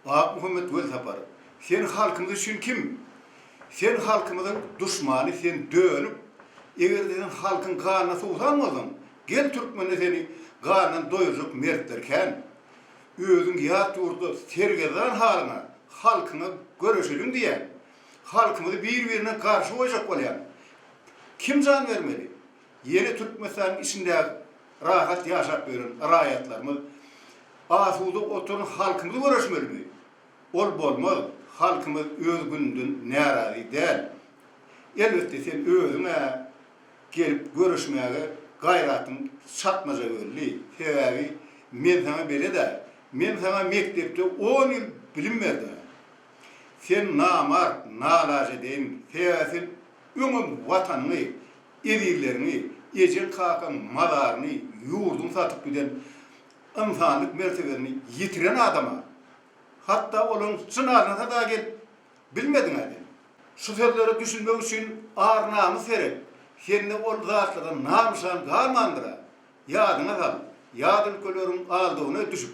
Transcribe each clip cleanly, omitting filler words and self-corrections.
Muhammed Göl tapar. Sen halkımız için kim? Sen halkımızın düşmanı, sen dönüp, eğer dedin halkın kanına utanmadın, gel Türkmen'e seni kanına doyuracak mertlerken, özün yat yurdu sergeden halına, halkını görüşelim diye, halkımızı birbirine karşı koyacak olayan, kim can vermeli? Yeni Türkmenistan'ın içinde rahat yaşap verin, rayetlerimiz, asudu oturun halkımızı görüşmeli mi? Ol bolmaz, halkımız öz gündün narazi değil. Elbette sen özüne gelip görüşmeye gayratın satmaca öyle. Sebebi men sana böyle de, men sana mektepte 10 yıl bilim verdim. Sen namar, nalaş edeyim, sebebi ümüm vatanını, edirlerini, ecel kalkan malarını, yurdun satıp giden insanlık mertebelerini yitiren adama, hatta onun sınavına da gel, bilmedin hadi. Şu sözleri düşünmek için ağır namus verip, seninle ol zatlardan namusan kalmandıra, yadına kal, yad ülkelerin aldığını düşüp,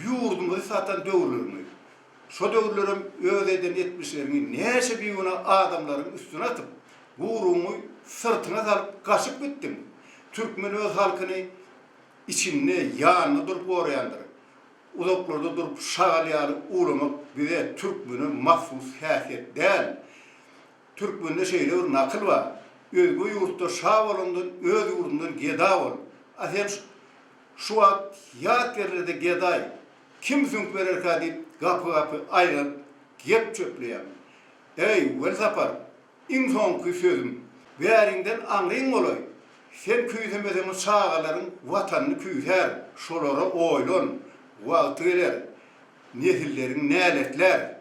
yurdumuzu satan dövürlerini, şu dövürlerin öğleden etmişlerini neyse bir ona adamların üstüne atıp, vurumu sırtına salıp kaçıp bittim. Türkmen öz halkını içinde, yanına durup orayandır. Uzaklarda durup şağalayalı uğramak bize Türkmen'e mahsus hasiyet değil. Türkmen'de şeyler nakıl var. Özgü yurtta şah olundun, öz yurdundan geda ol. Sen şu an yat yerlerde geday, kim zünk verir kadip kapı kapı ayrıl, gep çöpleyem. Ey Velsapar, inson ki sözüm, verinden anlayın olay. Sen küyütemedin sağaların vatanını küyüter, şolara oylun, vakti gelir, nesillerin neletler,